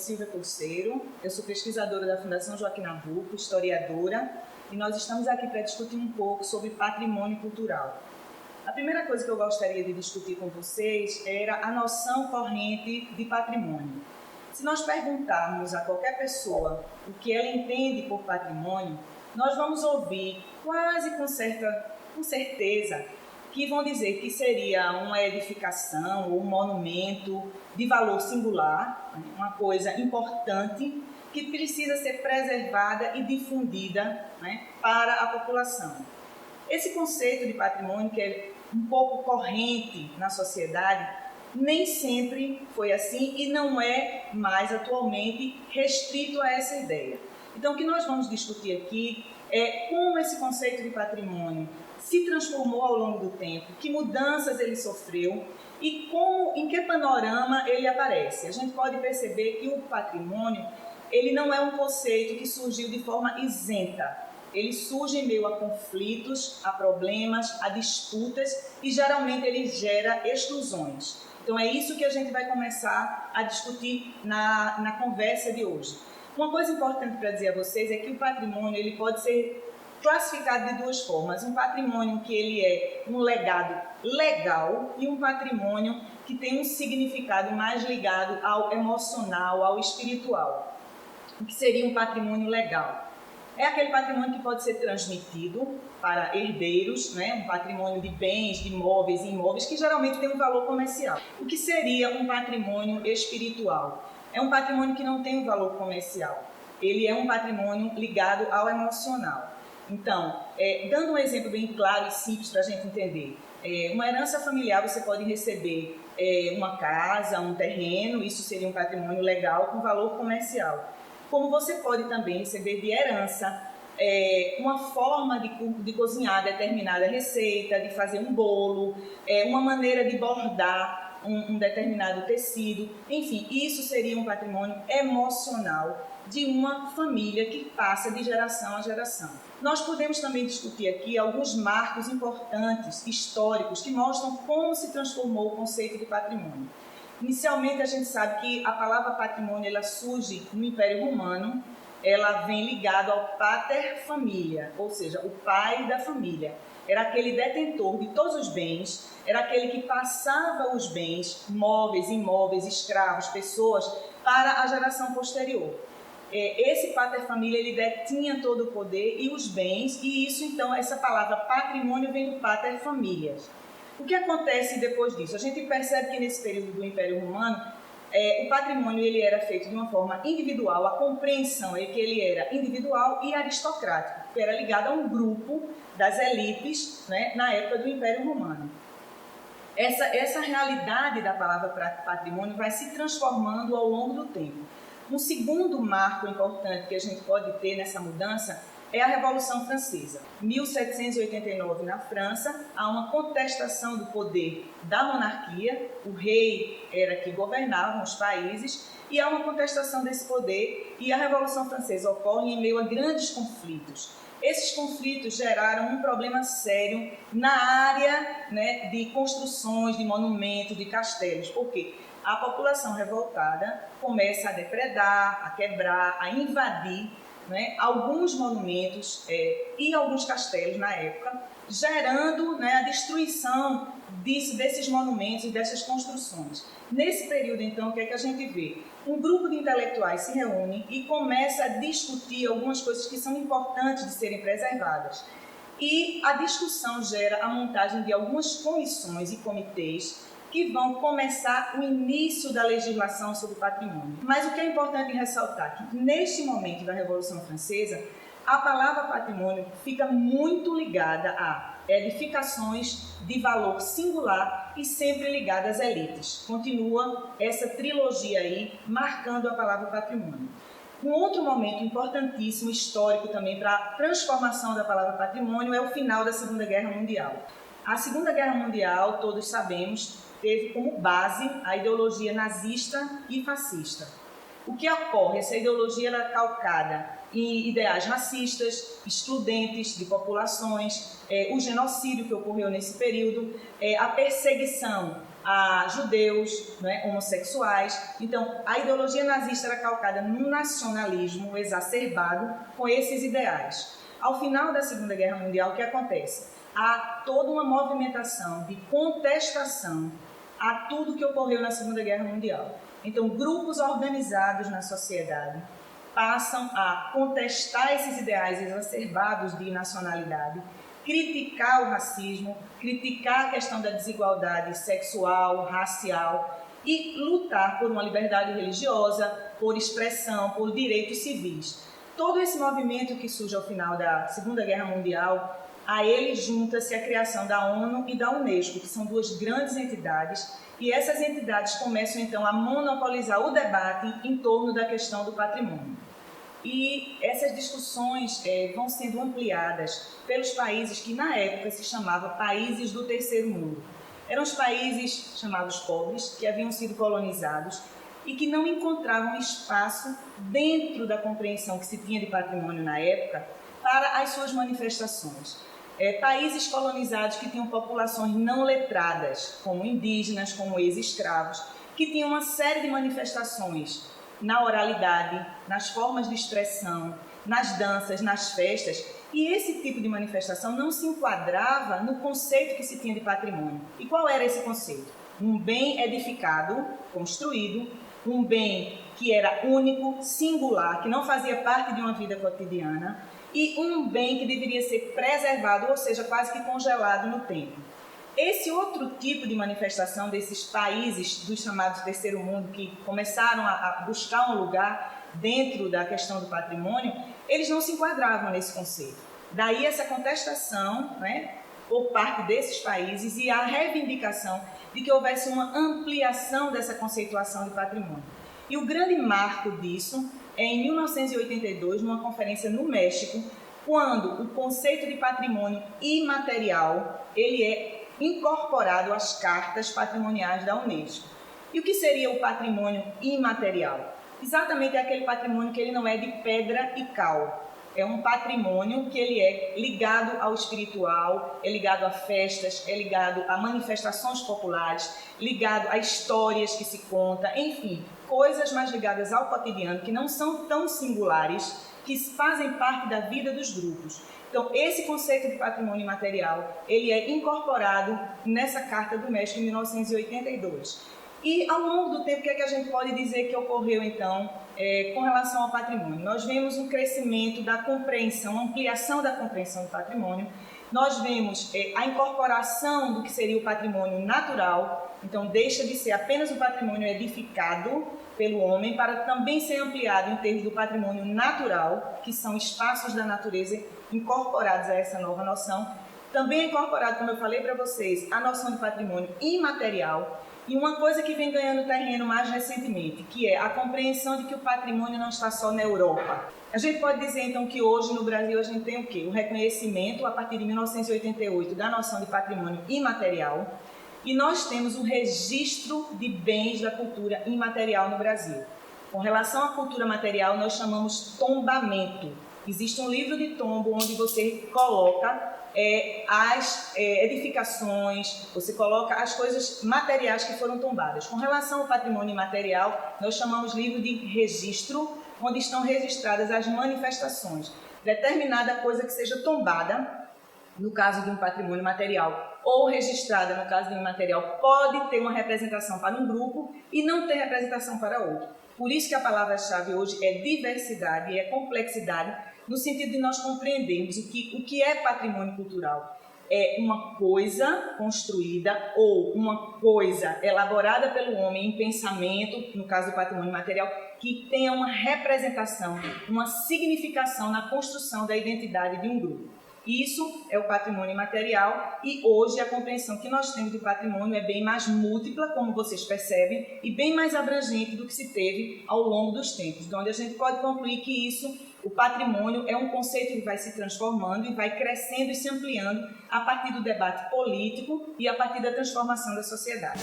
Silvia Corceiro, eu sou pesquisadora da Fundação Joaquim Nabuco, historiadora, e nós estamos aqui para discutir um pouco sobre patrimônio cultural. A primeira coisa que eu gostaria de discutir com vocês era a noção corrente de patrimônio. Se nós perguntarmos a qualquer pessoa o que ela entende por patrimônio, nós vamos ouvir quase com certeza que vão dizer que seria uma edificação ou um monumento de valor singular, uma coisa importante que precisa ser preservada e difundida, para a população. Esse conceito de patrimônio, que é um pouco corrente na sociedade, nem sempre foi assim e não é mais atualmente restrito a essa ideia. Então, o que nós vamos discutir aqui é como esse conceito de patrimônio se transformou ao longo do tempo, que mudanças ele sofreu e em que panorama ele aparece. A gente pode perceber que o patrimônio ele não é um conceito que surgiu de forma isenta. Ele surge em meio a conflitos, a problemas, a disputas e geralmente ele gera exclusões. Então é isso que a gente vai começar a discutir na conversa de hoje. Uma coisa importante para dizer a vocês é que o patrimônio ele pode ser classificado de duas formas. Um patrimônio que ele é um legado legal e um patrimônio que tem um significado mais ligado ao emocional, ao espiritual. O que seria um patrimônio legal? É aquele patrimônio que pode ser transmitido para herdeiros, um patrimônio de bens, de móveis e imóveis, que geralmente tem um valor comercial. O que seria um patrimônio espiritual? É um patrimônio que não tem um valor comercial. Ele é um patrimônio ligado ao emocional. Então, dando um exemplo bem claro e simples para a gente entender, uma herança familiar você pode receber uma casa, um terreno, isso seria um patrimônio legal com valor comercial. Como você pode também receber de herança uma forma de cozinhar determinada receita, de fazer um bolo, uma maneira de bordar um determinado tecido. Enfim, isso seria um patrimônio emocional de uma família que passa de geração a geração. Nós podemos também discutir aqui alguns marcos importantes, históricos, que mostram como se transformou o conceito de patrimônio. Inicialmente, a gente sabe que a palavra patrimônio ela surge no Império Romano, ela vem ligada ao pater familia, ou seja, o pai da família. Era aquele detentor de todos os bens, era aquele que passava os bens, móveis, imóveis, escravos, pessoas, para a geração posterior. Esse pater familia ele detinha todo o poder e os bens, e isso então, essa palavra patrimônio vem do pater familias. O que acontece depois disso? A gente percebe que nesse período do Império Romano, o patrimônio ele era feito de uma forma individual, a compreensão é que ele era individual e aristocrático, que era ligado a um grupo das elites, na época do Império Romano. Essa realidade da palavra patrimônio vai se transformando ao longo do tempo. Um segundo marco importante que a gente pode ter nessa mudança é a Revolução Francesa. Em 1789, na França, há uma contestação do poder da monarquia, o rei era que governava os países, e há uma contestação desse poder, e a Revolução Francesa ocorre em meio a grandes conflitos. Esses conflitos geraram um problema sério na área de construções, de monumentos, de castelos. Por quê? A população revoltada começa a depredar, a quebrar, a invadir alguns monumentos e alguns castelos na época, gerando a destruição desses monumentos e dessas construções. Nesse período, então, o que é que a gente vê? Um grupo de intelectuais se reúne e começa a discutir algumas coisas que são importantes de serem preservadas. E a discussão gera a montagem de algumas comissões e comitês que vão começar o início da legislação sobre o patrimônio. Mas o que é importante ressaltar é que, neste momento da Revolução Francesa, a palavra patrimônio fica muito ligada a edificações de valor singular e sempre ligada às elites. Continua essa trilogia aí, marcando a palavra patrimônio. Um outro momento importantíssimo, histórico também, para a transformação da palavra patrimônio é o final da Segunda Guerra Mundial. A Segunda Guerra Mundial, todos sabemos, teve como base a ideologia nazista e fascista. O que ocorre? Essa ideologia era calcada em ideais racistas, excludentes de populações, o genocídio que ocorreu nesse período, a perseguição a judeus, homossexuais. Então, a ideologia nazista era calcada num nacionalismo exacerbado com esses ideais. Ao final da Segunda Guerra Mundial, o que acontece? Há toda uma movimentação de contestação a tudo que ocorreu na Segunda Guerra Mundial. Então, grupos organizados na sociedade passam a contestar esses ideais exacerbados de nacionalidade, criticar o racismo, criticar a questão da desigualdade sexual, racial e lutar por uma liberdade religiosa, por expressão, por direitos civis. Todo esse movimento que surge ao final da Segunda Guerra Mundial, a ele junta-se a criação da ONU e da Unesco, que são duas grandes entidades, e essas entidades começam então a monopolizar o debate em torno da questão do patrimônio. E essas discussões vão sendo ampliadas pelos países que na época se chamavam países do terceiro mundo. Eram os países chamados pobres, que haviam sido colonizados e que não encontravam espaço dentro da compreensão que se tinha de patrimônio na época para as suas manifestações. Países colonizados que tinham populações não letradas, como indígenas, como ex-escravos, que tinham uma série de manifestações na oralidade, nas formas de expressão, nas danças, nas festas, e esse tipo de manifestação não se enquadrava no conceito que se tinha de patrimônio. E qual era esse conceito? Um bem edificado, construído, um bem que era único, singular, que não fazia parte de uma vida cotidiana, e um bem que deveria ser preservado, ou seja, quase que congelado no tempo. Esse outro tipo de manifestação desses países dos chamados terceiro mundo que começaram a buscar um lugar dentro da questão do patrimônio, eles não se enquadravam nesse conceito. Daí essa contestação, por parte desses países e a reivindicação de que houvesse uma ampliação dessa conceituação de patrimônio. E o grande marco disso é em 1982, numa conferência no México, quando o conceito de patrimônio imaterial ele é incorporado às cartas patrimoniais da Unesco. E o que seria o patrimônio imaterial? Exatamente aquele patrimônio que ele não é de pedra e cal. É um patrimônio que ele é ligado ao espiritual, é ligado a festas, é ligado a manifestações populares, ligado a histórias que se contam, enfim, coisas mais ligadas ao cotidiano que não são tão singulares, que fazem parte da vida dos grupos. Então, esse conceito de patrimônio imaterial, ele é incorporado nessa Carta do México em 1982. E, ao longo do tempo, o que é que a gente pode dizer que ocorreu, então, com relação ao patrimônio? Nós vemos um crescimento da compreensão, uma ampliação da compreensão do patrimônio. Nós vemos a incorporação do que seria o patrimônio natural, então deixa de ser apenas o patrimônio edificado pelo homem para também ser ampliado em termos do patrimônio natural, que são espaços da natureza incorporados a essa nova noção. Também é incorporado, como eu falei para vocês, a noção de patrimônio imaterial e uma coisa que vem ganhando terreno mais recentemente, que é a compreensão de que o patrimônio não está só na Europa. A gente pode dizer, então, que hoje no Brasil a gente tem o quê? O reconhecimento, a partir de 1988, da noção de patrimônio imaterial, e nós temos o registro de bens da cultura imaterial no Brasil. Com relação à cultura material, nós chamamos tombamento. Existe um livro de tombo onde você coloca as edificações, você coloca as coisas materiais que foram tombadas. Com relação ao patrimônio imaterial, nós chamamos livro de registro, onde estão registradas as manifestações. Determinada coisa que seja tombada, no caso de um patrimônio material, ou registrada no caso de um imaterial, pode ter uma representação para um grupo e não ter representação para outro. Por isso que a palavra-chave hoje é diversidade e é complexidade, no sentido de nós compreendermos o que é patrimônio cultural. É uma coisa construída ou uma coisa elaborada pelo homem em pensamento, no caso do patrimônio material, que tenha uma representação, uma significação na construção da identidade de um grupo. Isso é o patrimônio imaterial e hoje a compreensão que nós temos de patrimônio é bem mais múltipla, como vocês percebem, e bem mais abrangente do que se teve ao longo dos tempos, onde a gente pode concluir que o patrimônio é um conceito que vai se transformando e vai crescendo e se ampliando a partir do debate político e a partir da transformação da sociedade.